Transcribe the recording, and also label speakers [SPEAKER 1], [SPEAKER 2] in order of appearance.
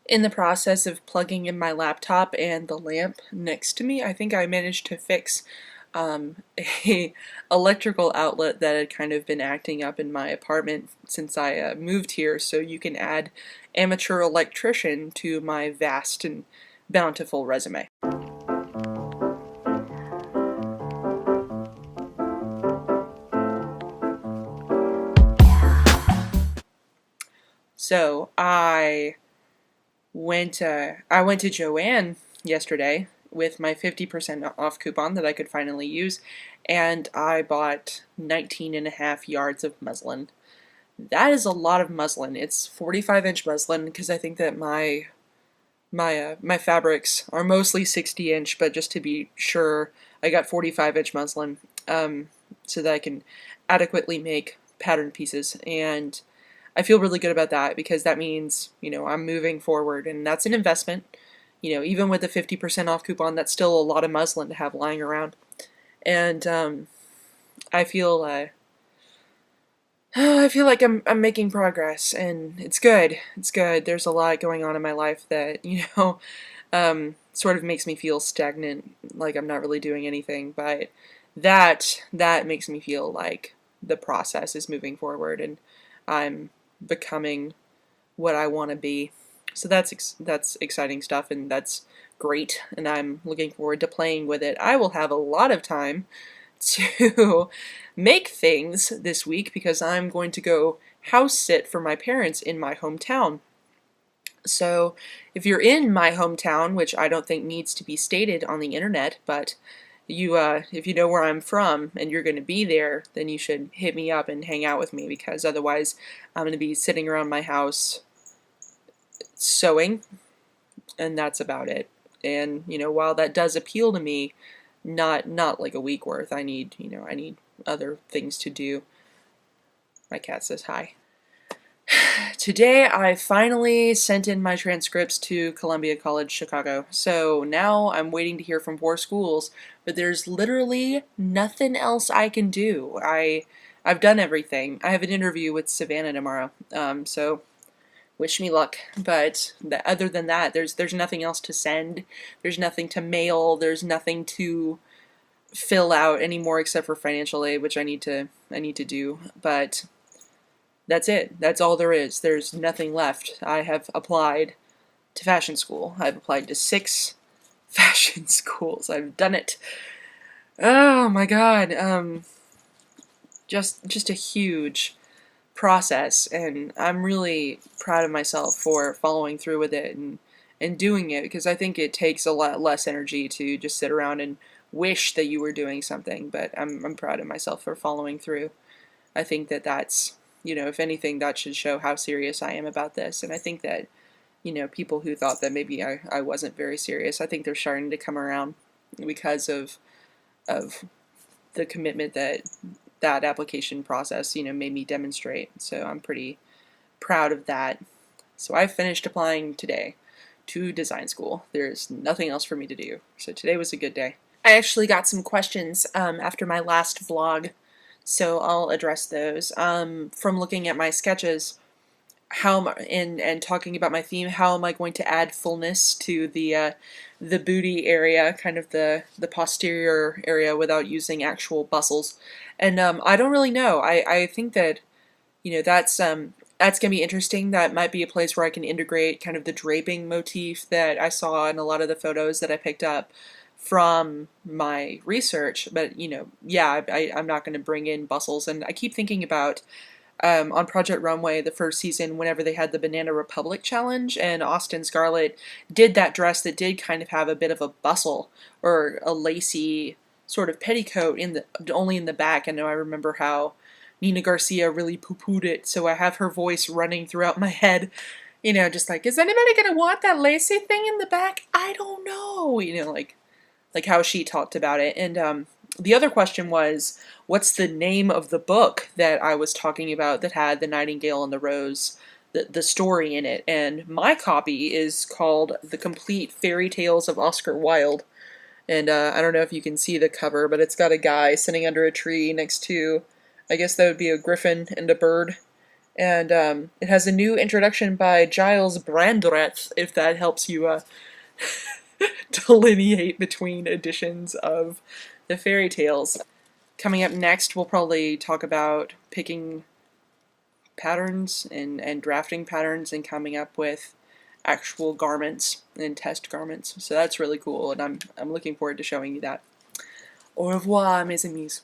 [SPEAKER 1] in the process of plugging in my laptop and the lamp next to me, I think I managed to fix a electrical outlet that had kind of been acting up in my apartment since I moved here, so you can add amateur electrician to my vast and bountiful resume. So I went to Joann yesterday with my 50% off coupon that I could finally use, and I bought 19 and a half yards of muslin. That is a lot of muslin. It's 45-inch muslin because I think that my fabrics are mostly 60-inch, but just to be sure, I got 45-inch muslin so that I can adequately make pattern pieces. And I feel really good about that because that means, I'm moving forward, and that's an investment. Even with the 50% off coupon, that's still a lot of muslin to have lying around. And I feel I feel like I'm making progress, and it's good. It's good. There's a lot going on in my life that, sort of makes me feel stagnant, like I'm not really doing anything, but that makes me feel like the process is moving forward and I'm becoming what I want to be. So that's exciting stuff, and that's great, and I'm looking forward to playing with it. I will have a lot of time to make things this week because I'm going to go house sit for my parents in my hometown. So if you're in my hometown, which I don't think needs to be stated on the internet, but if you know where I'm from and you're going to be there, then you should hit me up and hang out with me, because otherwise I'm going to be sitting around my house sewing, and that's about it. And while that does appeal to me, not like a week worth. I need other things to do. My cat says hi. Today I finally sent in my transcripts to Columbia College Chicago. So now I'm waiting to hear from 4 schools, but there's literally nothing else I can do. I've done everything. I have an interview with Savannah tomorrow. So wish me luck. But other than that, there's nothing else to send. There's nothing to mail. There's nothing to fill out anymore except for financial aid, which I need to do. But that's it. That's all there is. There's nothing left. I have applied to fashion school. I've applied to 6 fashion schools. I've done it. Oh my God. Just a huge process, and I'm really proud of myself for following through with it and doing it, because I think it takes a lot less energy to just sit around and wish that you were doing something, but I'm proud of myself for following through. I think that that's, if anything, that should show how serious I am about this, and I think that, people who thought that maybe I wasn't very serious, I think they're starting to come around because of the commitment that application process, made me demonstrate. So I'm pretty proud of that. So I finished applying today to design school. There's nothing else for me to do. So today was a good day. I actually got some questions after my last vlog, so I'll address those. From looking at my sketches, and talking about my theme, how am I going to add fullness to the booty area, kind of the posterior area, without using actual bustles? And I don't really know. I think that that's gonna be interesting. That might be a place where I can integrate kind of the draping motif that I saw in a lot of the photos that I picked up from my research. But yeah, I'm not going to bring in bustles. And I keep thinking about on Project Runway, the first season, whenever they had the Banana Republic challenge, and Austin Scarlett did that dress that did kind of have a bit of a bustle or a lacy sort of petticoat only in the back. And I remember how Nina Garcia really poo-pooed it, so I have her voice running throughout my head, just like, is anybody gonna want that lacy thing in the back? I don't know, like how she talked about it. And the other question was, what's the name of the book that I was talking about that had the Nightingale and the Rose, the story in it? And my copy is called The Complete Fairy Tales of Oscar Wilde. And I don't know if you can see the cover, but it's got a guy sitting under a tree next to, I guess that would be a griffin and a bird. And it has a new introduction by Giles Brandreth, if that helps you delineate between editions of the fairy tales. Coming up next, we'll probably talk about picking patterns and drafting patterns and coming up with actual garments and test garments. So that's really cool, and I'm looking forward to showing you that. Au revoir, mes amis.